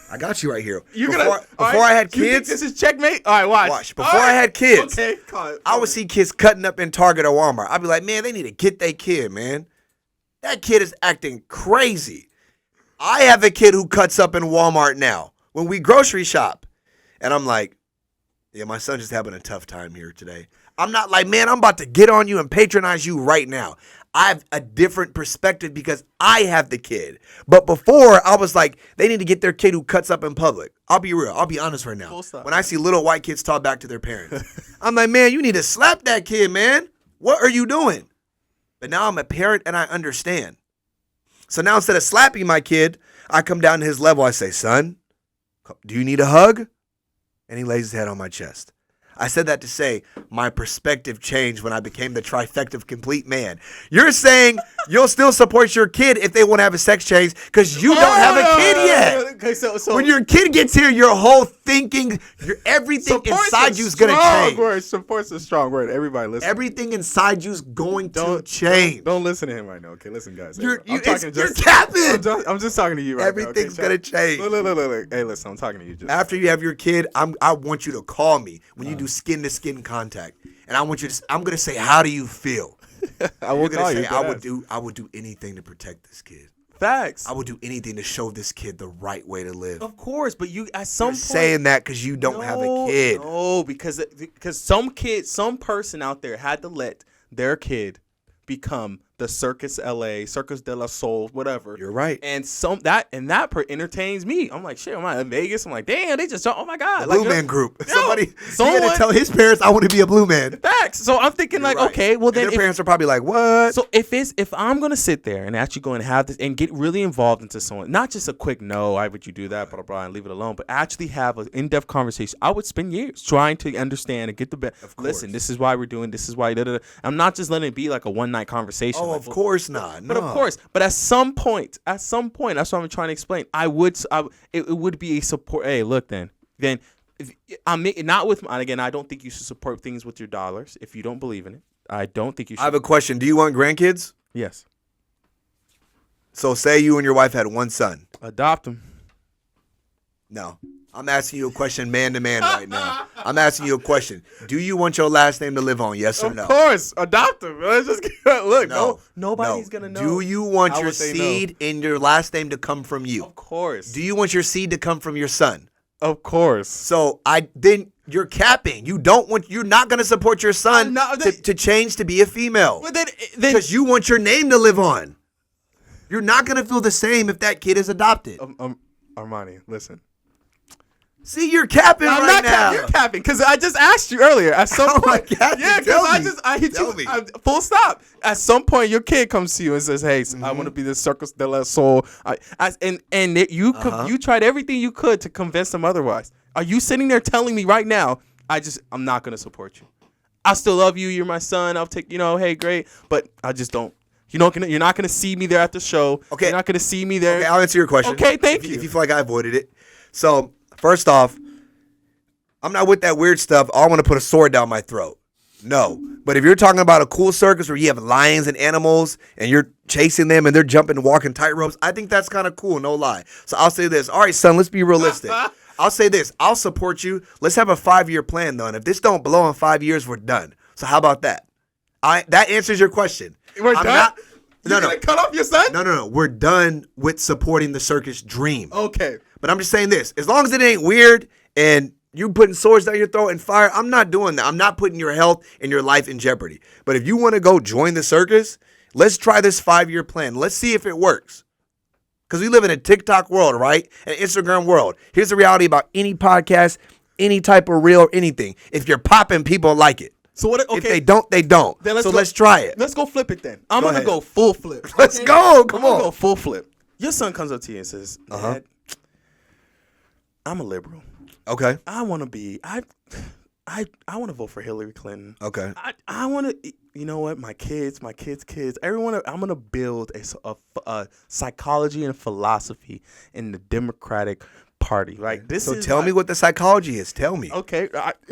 I got you right here. Before I had kids. This is checkmate. All right, watch. Before I had kids, okay, I would see kids cutting up in Target or Walmart. I'd be like, man, they need to get their kid, man. That kid is acting crazy. I have a kid who cuts up in Walmart now when we grocery shop. And I'm like, yeah, my son's just having a tough time here today. I'm not like, man, I'm about to get on you and patronize you right now. I have a different perspective because I have the kid. But before, I was like, they need to get their kid who cuts up in public. I'll be real. I'll be honest right now. When I see little white kids talk back to their parents, I'm like, man, you need to slap that kid, man. What are you doing? But now I'm a parent and I understand. So now instead of slapping my kid, I come down to his level. I say, son, do you need a hug? And he lays his head on my chest. I said that to say my perspective changed when I became the trifecta of complete man. You're saying you'll still support your kid if they want to have a sex change because you don't have a kid yet. Okay, so when your kid gets here, your whole thinking, everything inside you is going to change. Support's a strong word. Everybody listen. Everything inside you is going to change. Don't listen to him right now. Okay, listen, guys. You're capping. I'm just talking to you right Everything's now. Okay, going to change. Look. Hey, listen, I'm talking to you. Just after you have your kid, I want you to call me when you do skin to skin contact, and I want you to. I'm gonna say, how do you feel? I will call you. I would do anything to protect this kid. Facts. I would do anything to show this kid the right way to live. Of course, but you at some point saying that because you don't have a kid. No, because some person out there had to let their kid become the Circus LA, Circus de la Soul, whatever. You're right. And that entertains me. I'm like, shit, I'm in Vegas. I'm like, damn, they just, oh my God. Blue Man Group. Someone had to tell his parents, I want to be a Blue Man. Facts. So I'm thinking right. Okay, well then. And their parents are probably like, what? So if I'm going to sit there and actually go and have this and get really involved into someone, not just a quick, no, why would you do that, blah, blah, blah, and leave it alone, but actually have an in-depth conversation, I would spend years trying to understand and get the best. Listen, this is why we're doing, this is why, I'm not just letting it be like a one-night conversation. Oh, of course not. But of course, at some point, that's what I'm trying to explain. It would be a support. Hey, look, then I'm not with. And again, I don't think you should support things with your dollars if you don't believe in it. I don't think you should. I have a question. Do you want grandkids? Yes. So say you and your wife had one son. Adopt him. No. I'm asking you a question man to man right now. I'm asking you a question. Do you want your last name to live on? Yes or no? Of course. Adopt him. Let's just look. No. Nobody's going to know. Do you want your seed in your last name to come from you? Of course. Do you want your seed to come from your son? Of course. So then you're capping. You're not going to support your son to change to be a female. Then because you want your name to live on. You're not going to feel the same if that kid is adopted. Armani, listen. See, you're capping now. You're capping because I just asked you earlier. At some point, yeah, because I hit you. Full stop. At some point, your kid comes to you and says, "Hey, I want to be the Circus de la Soul." You tried everything you could to convince them otherwise. Are you sitting there telling me right now? I'm not going to support you. I still love you. You're my son. I'll take. Hey, great. But I just don't. You're not gonna see me there at the show. Okay. You're not gonna see me there. Okay, I'll answer your question. Okay, thank you. If you feel like I avoided it, so. First off, I'm not with that weird stuff. I want to put a sword down my throat. No. But if you're talking about a cool circus where you have lions and animals and you're chasing them and they're jumping and walking tightropes, I think that's kind of cool, no lie. So I'll say this. All right, son, let's be realistic. I'll say this. I'll support you. Let's have a 5-year plan, though. And if this don't blow in 5 years, we're done. So how about that? That answers your question. We're done? You're gonna cut off your son? No. We're done with supporting the circus dream. Okay. But I'm just saying this. As long as it ain't weird and you putting swords down your throat and fire, I'm not doing that. I'm not putting your health and your life in jeopardy. But if you want to go join the circus, let's try this 5-year plan. Let's see if it works. Because we live in a TikTok world, right? An Instagram world. Here's the reality about any podcast, any type of reel or anything. If you're popping, people like it. So what? Okay. If they don't, they don't. Let's try it. Let's go flip it then. I'm going to go full flip. Let's go. Come on. I'm going to go full flip. Your son comes up to you and says, Dad, I'm a liberal. Okay. I want to be. I want to vote for Hillary Clinton. Okay. I want to. You know what? My kids, everyone. I'm gonna build a psychology and philosophy in the Democratic Party. Like this. So tell me what the psychology is. Tell me. Okay.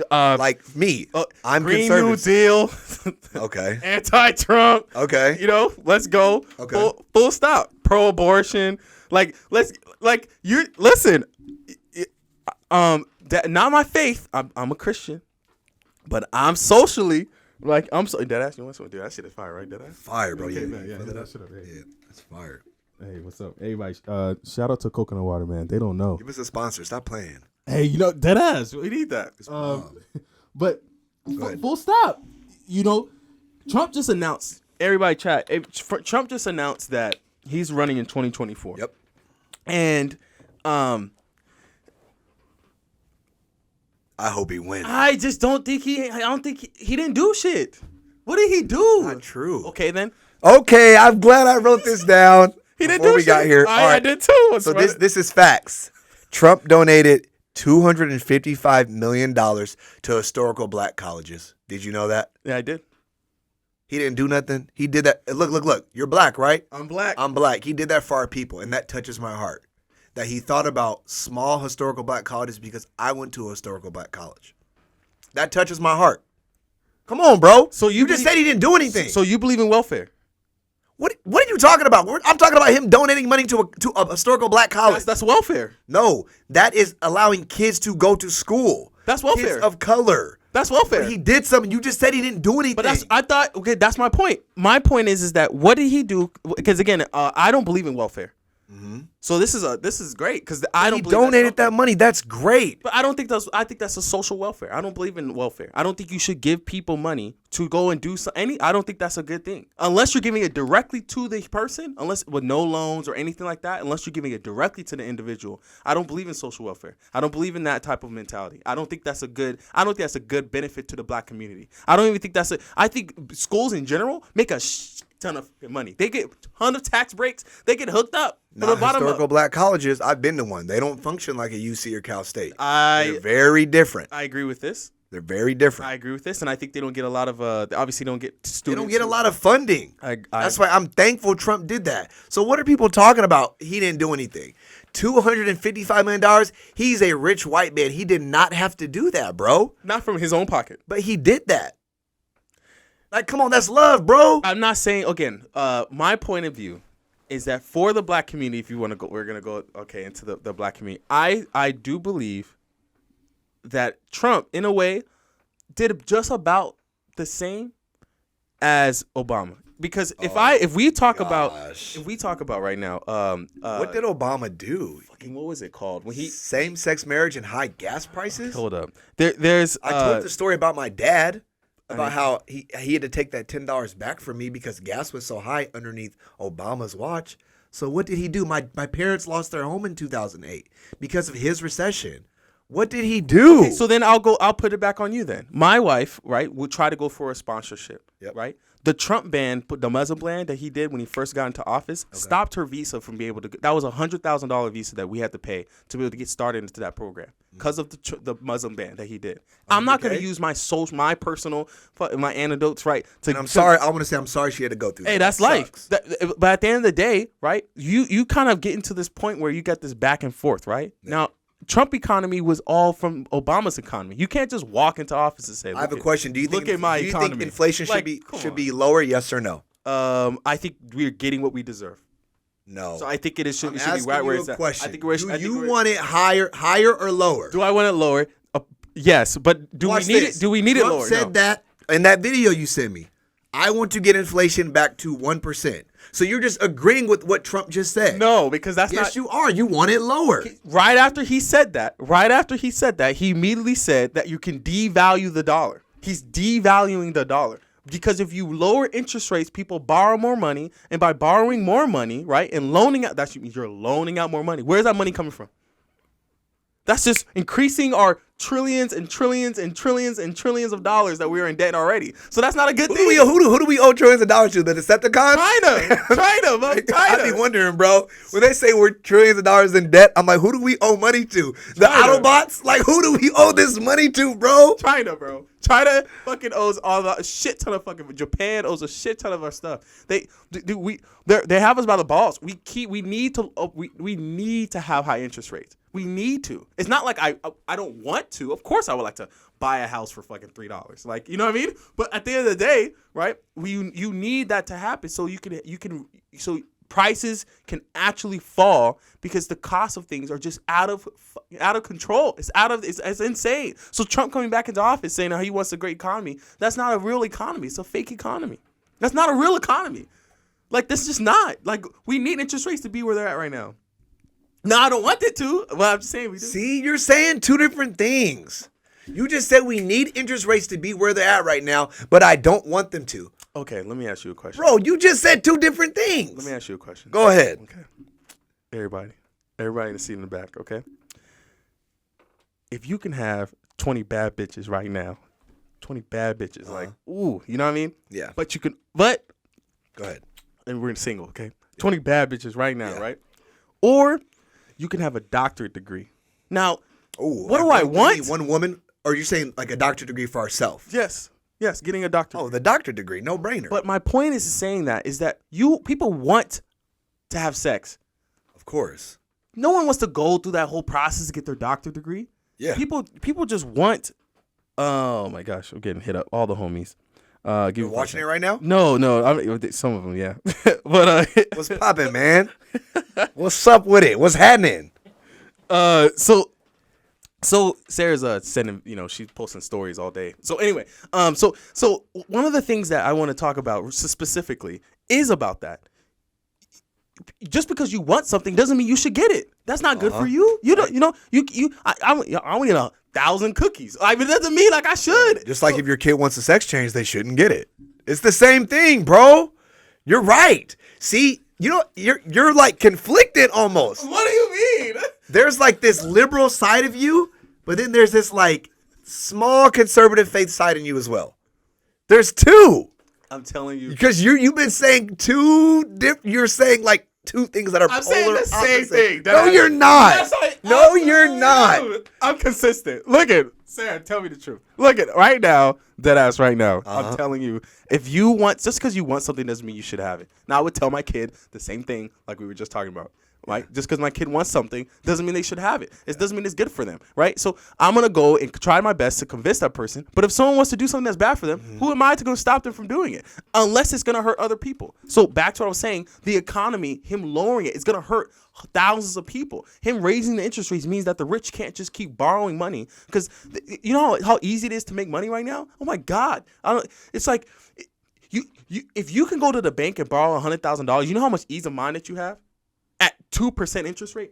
Like me, I'm Green conservative. New Deal. Okay. Anti-Trump. Okay. Let's go. Okay. Full stop. Pro-abortion. Listen. That not my faith. I'm a Christian, but I'm socially like I'm so. That actually wants to do that shit is fire, right? That Fire, bro. Okay, Yeah, man, yeah, that shit up. Hey. yeah, that's fire. Hey, what's up, everybody? Shout out to Coconut Water, man. They don't know. Give us a sponsor. Stop playing. Hey, you know dead ass. We need that. But full stop. You know, Trump just announced. Everybody, chat. Trump just announced that he's running in 2024. Yep. And I hope he wins. I just don't think he. I don't think he didn't do shit. What did he do? Not true. Okay, then. Okay, I'm glad I wrote this down. He didn't before do we shit. got here. All I right. did too. So this is facts. Trump donated $255 million to historical black colleges. Did you know that? Yeah, I did. He didn't do nothing. He did that. Look. You're black, right? I'm black. I'm black. He did that for our people, and that touches my heart. That he thought about small historical black colleges because I went to a historical black college. That touches my heart. Come on, bro. So you just said he didn't do anything. So you believe in welfare? What are you talking about? I'm talking about him donating money to a historical black college. That's welfare. No, that is allowing kids to go to school. That's welfare. Kids of color. That's welfare. But he did something. You just said he didn't do anything. But I thought, okay, that's my point. My point is that what did he do? Because again, I don't believe in welfare. Mm-hmm. So this is great because I don't. He donated that money. That's great. But I don't think I think that's a social welfare. I don't believe in welfare. I don't think you should give people money to go and do I don't think that's a good thing unless you're giving it directly to the person. Unless with no loans or anything like that. Unless you're giving it directly to the individual. I don't believe in social welfare. I don't believe in that type of mentality. I don't think that's a good benefit to the black community. I don't even think I think schools in general make a ton of money. They get a ton of tax breaks. They get hooked up. Not historical black colleges. I've been to one. They don't function like a UC or Cal State. They're They're very different. I agree with this. They're very different. I agree with this, and I think they don't get a lot of. They obviously don't get students. They don't get a lot of funding. That's why I'm thankful Trump did that. So what are people talking about? He didn't do anything. $255 million. He's a rich white man. He did not have to do that, bro. Not from his own pocket. But he did that. Like, come on, that's love, bro. I'm not saying again. My point of view is that for the black community, if you want to go, we're gonna go into the black community. I do believe that Trump, in a way, did just about the same as Obama. Because if we talk about right now, what did Obama do? What was it called when he same-sex marriage and high gas prices? Hold up, there's I told the story about my dad. About how he had to take that $10 back from me because gas was so high underneath Obama's watch. So what did he do? My parents lost their home in 2008 because of his recession. What did he do? Okay, so then I'll put it back on you then. My wife, right, would try to go for a sponsorship, right? The Trump ban, the Muslim ban that he did when he first got into office, stopped her visa from being able to. That was a $100,000 visa that we had to pay to be able to get started into that program because of the Muslim ban that he did. I'm not going to use my personal, my anecdotes, right? I'm sorry. I want to say I'm sorry she had to go through. Hey, that's life. But at the end of the day, right? You kind of get into this point where you got this back and forth, right? Yeah. Now, Trump economy was all from Obama's economy. You can't just walk into office and say, I have a question. Do you think inflation should be lower? Yes or no? I think we're getting what we deserve. No. So I think it should be right where it's at. Question. Do you want it higher or lower? Do I want it lower? Yes, but do we need it lower? Trump said that in that video you sent me. I want to get inflation back to 1%. So you're just agreeing with what Trump just said. No, because that's not. Yes, you are. You want it lower. Right after he said that, he immediately said that you can devalue the dollar. He's devaluing the dollar. Because if you lower interest rates, people borrow more money. And by borrowing more money, right, and loaning out, that means you're loaning out more money. Where's that money coming from? That's just increasing our trillions and trillions and trillions and trillions of dollars that we're in debt already. So that's not a good thing. Who do we owe trillions of dollars to? The Decepticons? China, bro. I be wondering, bro. When they say we're trillions of dollars in debt, I'm like, who do we owe money to? The Autobots? Like, who do we owe this money to, bro? China, bro. China fucking owes a shit ton of fucking. Japan owes a shit ton of our stuff. They have us by the balls. We need to have high interest rates. We need to. It's not like I don't want to. Of course, I would like to buy a house for fucking $3. Like, you know what I mean? But at the end of the day, right? You need that to happen so you can so prices can actually fall because the cost of things are just out of control. It's insane. So Trump coming back into office saying how he wants a great economy, that's not a real economy. It's a fake economy. That's not a real economy. Like, this is just not. Like, we need interest rates to be where they're at right now. No, I don't want it to. Well, I'm just saying we do. See, you're saying two different things. You just said we need interest rates to be where they're at right now, but I don't want them to. Okay, let me ask you a question. Bro, you just said two different things. Let me ask you a question. Go ahead. Okay. Everybody in the seat in the back, okay? If you can have 20 bad bitches right now, 20 bad bitches, like, ooh, you know what I mean? Yeah. But you can, Go ahead. and we're in single, okay? 20 bad bitches right now, right? Or you can have a doctorate degree. Now, what do I want? One woman, or are you saying like a doctorate degree for ourselves? Yes, getting a doctorate. Oh, the doctorate degree, no brainer. But my point is saying that people want to have sex. Of course. No one wants to go through that whole process to get their doctorate degree. Yeah. People just want. Oh my gosh, I'm getting hit up. All the homies. You're watching it right now? No. Some of them, yeah. But what's poppin', man? What's up with it? What's happening? So Sarah's sending, she's posting stories all day. So anyway, so one of the things that I want to talk about specifically is about that. Just because you want something doesn't mean you should get it. That's not good for you. You don't, I want 1,000 cookies. I mean, that doesn't mean like I should. Just like if your kid wants a sex change, they shouldn't get it. It's the same thing, bro. You're right. See, you're like conflicted almost. What do you mean? There's like this liberal side of you, but then there's this like small conservative faith side in you as well. There's two. I'm telling you. Because you've been saying you're saying like two things that are I'm polar saying the same opposite. thing. No, you're not. No, you're not. I'm consistent. Look at Sarah, tell me the truth. Look at right now, deadass right now. I'm telling you, if you want, just because you want something doesn't mean you should have it. Now I would tell my kid the same thing like we were just talking about. Right? Just because my kid wants something doesn't mean they should have it. It doesn't mean it's good for them, right? So I'm going to go and try my best to convince that person. But if someone wants to do something that's bad for them, who am I to go stop them from doing it? Unless it's going to hurt other people. So back to what I was saying, the economy, him lowering it, is going to hurt thousands of people. Him raising the interest rates means that the rich can't just keep borrowing money. Because you know how easy it is to make money right now? Oh, my God. It's like if you can go to the bank and borrow $100,000, you know how much ease of mind that you have? At 2% interest rate.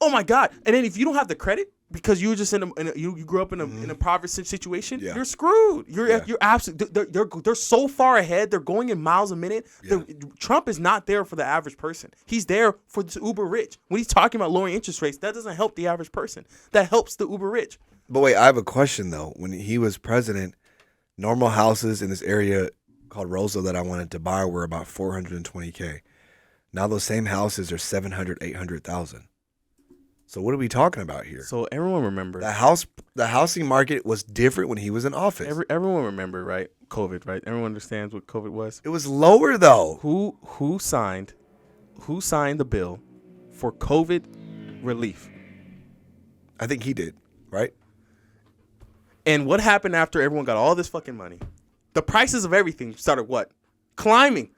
Oh my God! And then if you don't have the credit because you were just you grew up in an impoverished situation, you're screwed. You're absolutely. They're so far ahead. They're going in miles a minute. Yeah. Trump is not there for the average person. He's there for the uber rich. When he's talking about lowering interest rates, that doesn't help the average person. That helps the uber rich. But wait, I have a question though. When he was president, normal houses in this area called Rosa that I wanted to buy were about $420K. Now those same houses are 700, 800,000. So what are we talking about here? So everyone remember the housing market was different when he was in office. Everyone remember, right? COVID, right? Everyone understands what COVID was. It was lower though. Who signed the bill for COVID relief? I think he did, right? And what happened after everyone got all this fucking money? The prices of everything started what? Climbing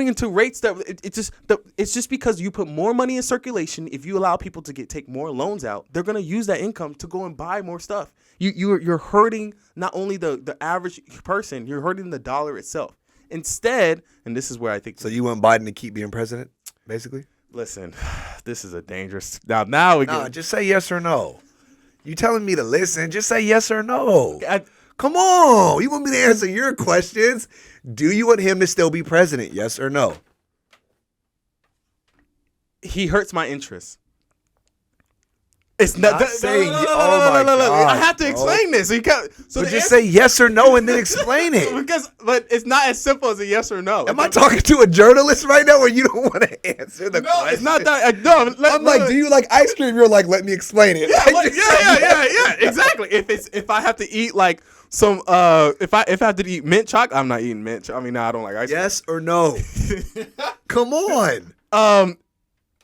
into rates that it's just because you put more money in circulation. If you allow people to take more loans out, they're gonna use that income to go and buy more stuff. You're hurting not only the average person, you're hurting the dollar itself. Instead, and this is where I think. So you want Biden to keep being president, basically? Listen, this is a dangerous. Now we get. Just say yes or no. You telling me to listen? Just say yes or no. Come on. You want me to answer your questions? Do you want him to still be president? Yes or no? He hurts my interests. It's not saying. No. God, I have to explain this. So just say yes or no and then explain it. But it's not as simple as a yes or no. Am I talking to a journalist right now, or you don't want to answer the question? No, it's not that. I'm like, do you like ice cream? You're like, let me explain it. Yeah. Exactly. If I have to eat like some, if I have to eat mint chocolate, I'm not eating mint. I mean, no, I don't like ice cream. Yes or no? Come on.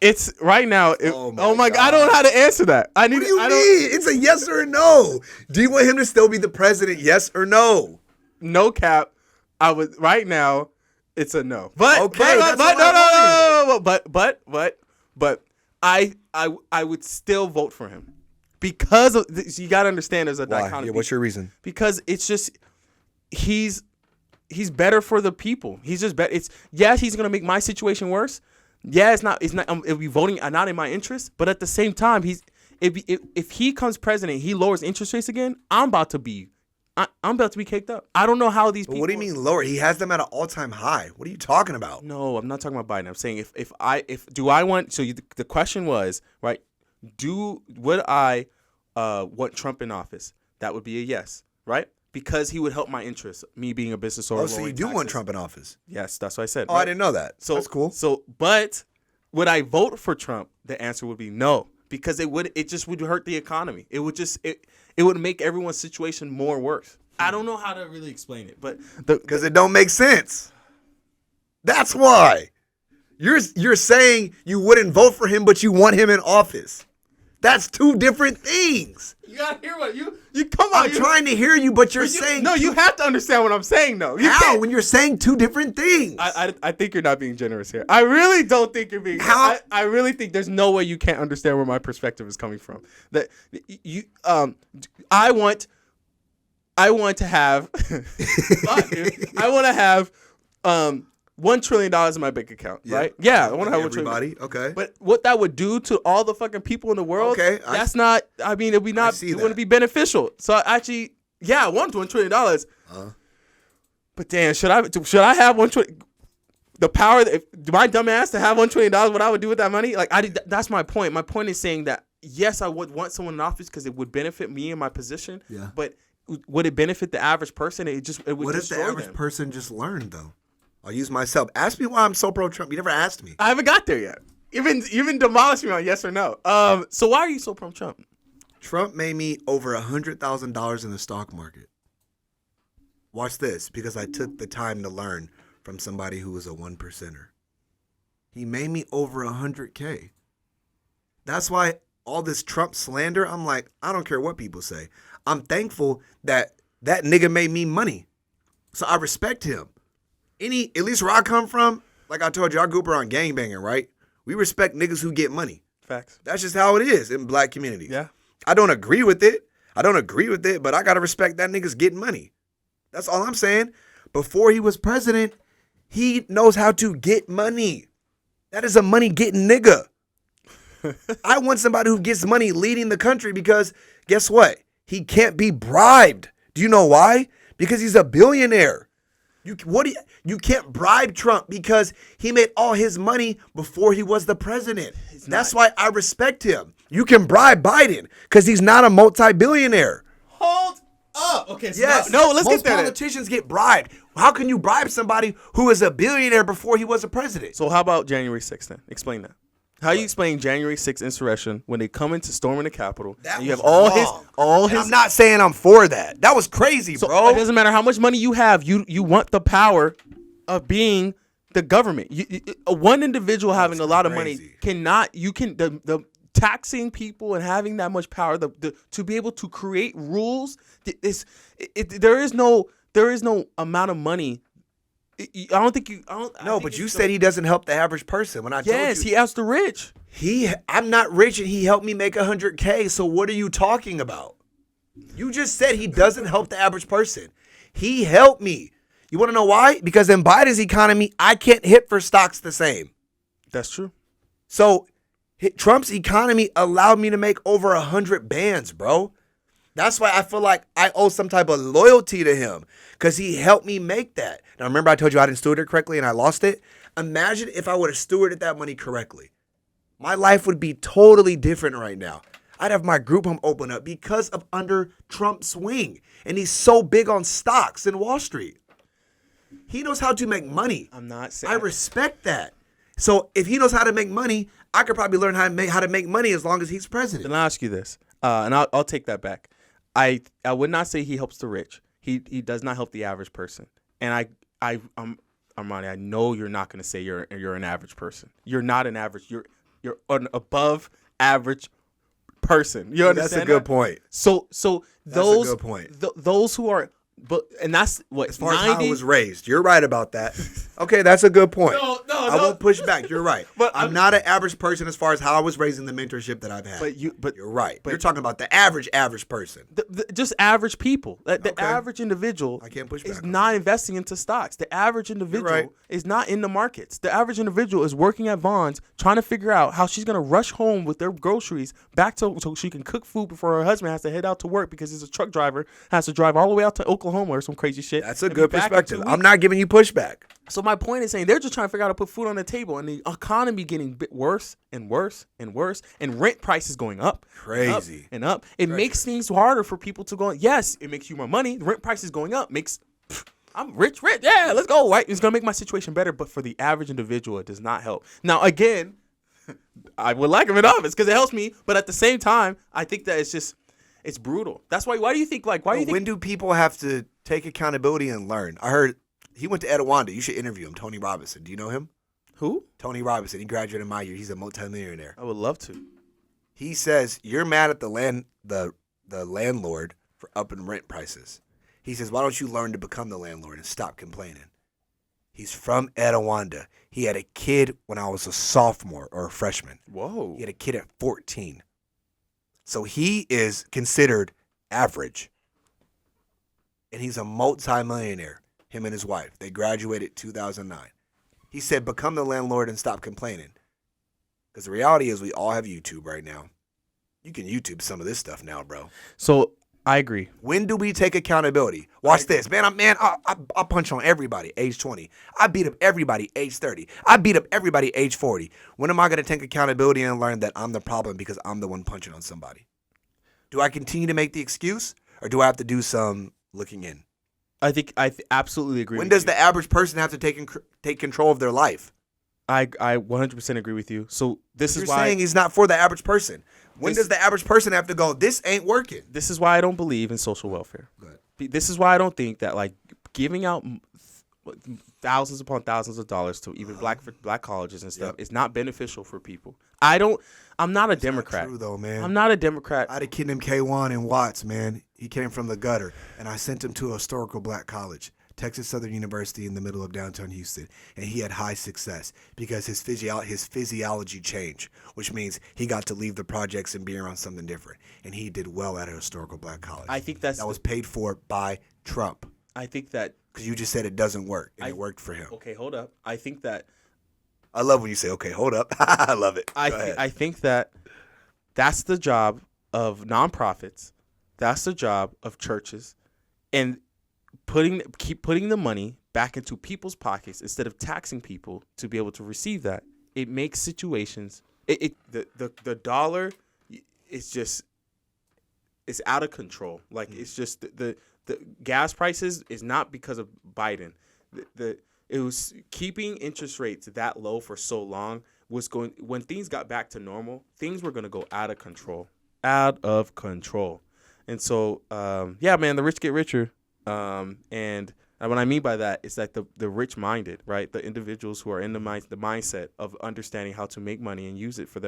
It's right now. Oh my God. I don't know how to answer that. What do you mean? It's a yes or a no. Do you want him to still be the president? Yes or no? No cap. I would right now. It's a no. But Okay, but that's no, what but I would still vote for him because of this. You got to understand there's a dichotomy. Yeah, what's your reason? Because it's just he's better for the people. He's just better. He's gonna make my situation worse. Yeah, it's not. It'll be voting not in my interest. But at the same time, if he comes president, he lowers interest rates again. I'm about to be caked up. I don't know how these people. What do you mean lower? He has them at an all-time high. What are you talking about? No, I'm not talking about Biden. I'm saying I want. So the question was right. Would I want Trump in office? That would be a yes, right? Because he would help my interests, me being a business owner. Oh, so you do want Trump in office? Yes, that's what I said. Oh, right? I didn't know that. So that's cool. But would I vote for Trump? The answer would be no, because it just would hurt the economy. It would make everyone's situation more worse. I don't know how to really explain it, but because it don't make sense. That's why you're saying you wouldn't vote for him, but you want him in office. That's two different things. You gotta hear what you come on. I'm trying to hear you, but you're saying no. You have to understand what I'm saying, though. How? When you're saying two different things. I think you're not being generous here. I really don't think you're being. How? I really think there's no way you can't understand where my perspective is coming from. That you I want to have. Fuck, dude. I want to have $1 trillion in my bank account, right? Yeah, I want to have everybody. Okay. But what that would do to all the fucking people in the world, that's not. I mean, it wouldn't be beneficial. So actually, yeah, I want $1 trillion. But damn, should I have $1 trillion? The power, my dumb ass to have $1 trillion, what I would do with that money? Like that's my point. My point is saying that yes, I would want someone in office because it would benefit me and my position. Yeah. But would it benefit the average person? It would. What if the average person just learned though? I'll use myself. Ask me why I'm so pro-Trump. You never asked me. I haven't got there yet. Even demolish me on yes or no. So why are you so pro-Trump? Trump made me over $100,000 in the stock market. Watch this, because I took the time to learn from somebody who was a 1%er. He made me over $100K. That's why all this Trump slander, I'm like, I don't care what people say. I'm thankful that nigga made me money. So I respect him. At least where I come from, like I told you, I grew up around gangbanging, right? We respect niggas who get money. Facts. That's just how it is in black communities. Yeah. I don't agree with it, but I got to respect that nigga's getting money. That's all I'm saying. Before he was president, he knows how to get money. That is a money-getting nigga. I want somebody who gets money leading the country because guess what? He can't be bribed. Do you know why? Because he's a billionaire. You can't bribe Trump because he made all his money before he was the president. That's why I respect him. You can bribe Biden because he's not a multi-billionaire. Hold up. Okay, so yes. let's get there. Most politicians get bribed. How can you bribe somebody who is a billionaire before he was a president? So how about January 6th then? Explain that. How you explain January 6th insurrection when they come into storming the Capitol? And you have all his. I'm not saying I'm for that. That was crazy, bro. It doesn't matter how much money you have. You want the power of being the government. One individual having a lot of money cannot. You can the taxing people and having that much power to be able to create rules. There is no amount of money. But you said he doesn't help the average person. When I told you, he helps the rich. I'm not rich, and he helped me make $100K. So what are you talking about? You just said he doesn't help the average person. He helped me. You want to know why? Because in Biden's economy, I can't hit for stocks the same. That's true. So Trump's economy allowed me to make over 100 bands, bro. That's why I feel like I owe some type of loyalty to him because he helped me make that. Now, remember I told you I didn't steward it correctly and I lost it? Imagine if I would have stewarded that money correctly. My life would be totally different right now. I'd have my group home open up because of under Trump's wing. And he's so big on stocks in Wall Street. He knows how to make money. I'm not saying. I respect that. So if he knows how to make money, I could probably learn how to make money as long as he's president. Then I'll ask you this, and I'll take that back. I would not say he helps the rich. He does not help the average person. And Armani, I know you're not going to say you're an average person. You're not an average. You're an above average person. You understand? That's a good point. So those a good point. Those who are and that's what As far as how I was raised, you're right about that. Okay, that's a good point. No, I won't push back. You're right. But I'm not an average person as far as how I was raised in the mentorship that I've had. But you're right. You're talking about the average person. Just average people. The Okay. average individual I can't push back is on not investing into stocks. The average individual right. is not in the markets. The average individual is working at Vaughn's trying to figure out how she's going to rush home with their groceries back so she can cook food before her husband has to head out to work because he's a truck driver, has to drive all the way out to Oklahoma or some crazy shit. That's a good perspective. I'm not giving you pushback. So my point is saying they're just trying to figure out how to put food on the table, and the economy getting worse and worse and worse, and rent prices going up, crazy and up. It makes things harder for people to go. Yes, it makes you more money. The rent prices going up I'm rich. Yeah, let's go. Right, it's gonna make my situation better, but for the average individual, it does not help. Now, again, I would like them in office because it helps me, but at the same time, I think that it's brutal. That's why. Why do you think when do people have to take accountability and learn? I heard he went to Etowanda. You should interview him, Tony Robinson. Do you know him? Who? Tony Robinson. He graduated my year. He's a multimillionaire. I would love to. He says you're mad at the landlord for upping rent prices. He says, why don't you learn to become the landlord and stop complaining? He's from Etowanda. He had a kid when I was a sophomore or a freshman. Whoa. He had a kid at 14. So he is considered average. And he's a multi-millionaire, him and his wife. They graduated 2009. He said, become the landlord and stop complaining. Because the reality is we all have YouTube right now. You can YouTube some of this stuff now, bro. So I agree. When do we take accountability? Watch this. I punch on everybody age 20. I beat up everybody age 30. I beat up everybody age 40. When am I going to take accountability and learn that I'm the problem because I'm the one punching on somebody? Do I continue to make the excuse or do I have to do some looking in? I think I absolutely agree. When does the average person have to take control of their life? I 100% agree with you. So this is why you're saying he's not for the average person. When does the average person have to go, this ain't working? This is why I don't believe in social welfare. This is why I don't think that like giving out thousands upon thousands of dollars to even black colleges and stuff is not beneficial for people. I'm not a Democrat. Not true though, man. I'm not a Democrat. I had a kid named K1 in Watts, man. He came from the gutter, and I sent him to a historical black college, Texas Southern University in the middle of downtown Houston, and he had high success because his physiology changed, which means he got to leave the projects and be around something different, and he did well at a historical black college. I think that was paid for by Trump. I think that because you just said it doesn't work, and it worked for him. Okay, hold up. I think that. I love when you say, "Okay, hold up." I love it. I think that that's the job of nonprofits. That's the job of churches, and keep putting the money back into people's pockets instead of taxing people to be able to receive that. It makes situations. The dollar is it's out of control. Like it's just the gas prices is not because of Biden. It was keeping interest rates that low for so long when things got back to normal, things were going to go out of control. And so, man, the rich get richer. And what I mean by that is like the rich-minded, right? The individuals who are in the mindset of understanding how to make money and use it for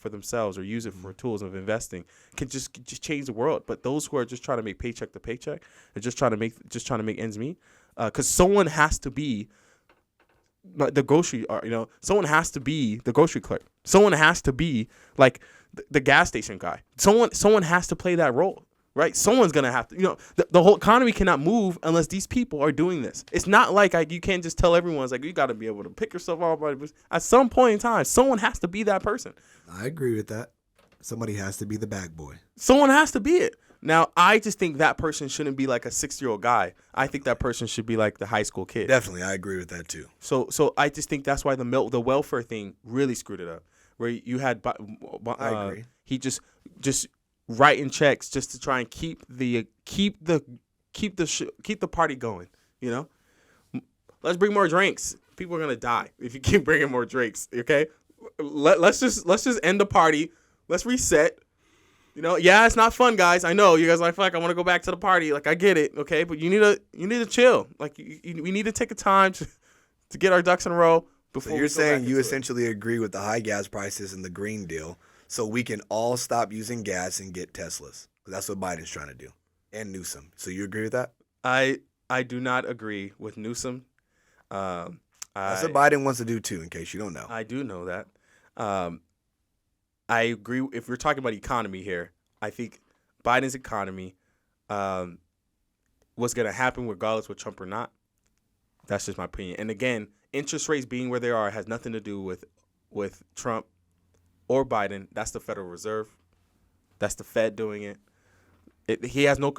themselves or use it for tools of investing can just change the world. But those who are just trying to make paycheck to paycheck and just trying to make ends meet, because someone has to be the grocery, someone has to be the grocery clerk. Someone has to be like the gas station guy. Someone has to play that role. Right, someone's gonna have to. The whole economy cannot move unless these people are doing this. It's not like you can't just tell everyone. It's like you got to be able to pick yourself up. At some point in time, someone has to be that person. I agree with that. Somebody has to be the bag boy. Someone has to be it. Now, I just think that person shouldn't be like a 6-year-old guy. I think that person should be like the high school kid. Definitely, I agree with that too. So I just think that's why the welfare thing really screwed it up. Where you had, I agree. He just writing checks just to try and keep the party going. Let's bring more drinks. People are gonna die if you keep bringing more drinks. Okay, let's just end the party. Let's reset. It's not fun, guys. I know you guys are like, fuck, I want to go back to the party. Like, I get it. Okay, but you need to chill. Like, we need to take a time to get our ducks in a row before. So you're saying you essentially agree with the high gas prices and the Green Deal. So we can all stop using gas and get Teslas. That's what Biden's trying to do. And Newsom. So you agree with that? I do not agree with Newsom. That's what Biden wants to do too, in case you don't know. I do know that. I agree. If we're talking about economy here, I think Biden's economy, what's going to happen regardless with Trump or not. That's just my opinion. And again, interest rates being where they are has nothing to do with Trump or Biden. That's the Federal Reserve. That's the Fed doing it. He has no.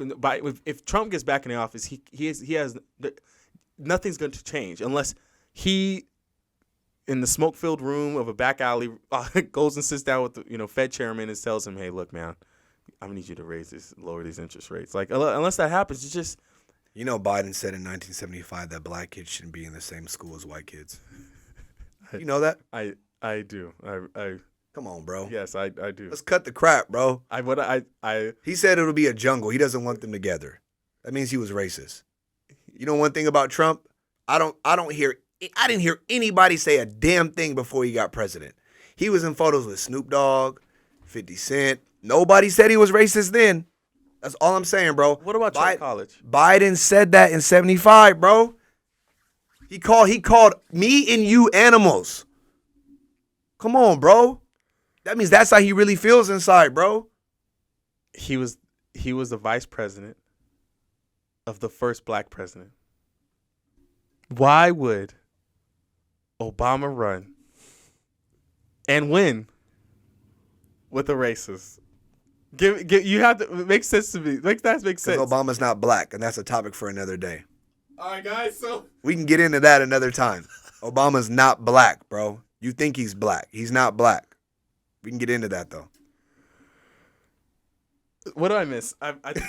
If Trump gets back in the office, he has nothing's going to change unless he, in the smoke-filled room of a back alley, goes and sits down with the Fed chairman and tells him, "Hey, look, man, I need you to lower these interest rates." Like unless that happens, it's just. Biden said in 1975 that black kids shouldn't be in the same school as white kids. You know that? I do. I Come on, bro. Yes, I do. Let's cut the crap, bro. I He said it'll be a jungle. He doesn't want them together. That means he was racist. You know one thing about Trump? I didn't hear anybody say a damn thing before he got president. He was in photos with Snoop Dogg, 50 Cent. Nobody said he was racist then. That's all I'm saying, bro. What about Trump College? Biden said that in 75, bro. He called me and you animals. Come on, bro. That means that's how he really feels inside, bro. He was the vice president of the first black president. Why would Obama run and win with a racist? You have to make sense to me. Make sense. Because Obama's not black, and that's a topic for another day. All right, guys. So we can get into that another time. Obama's not black, bro. You think he's black? He's not black. We can get into that though. What do I miss? I think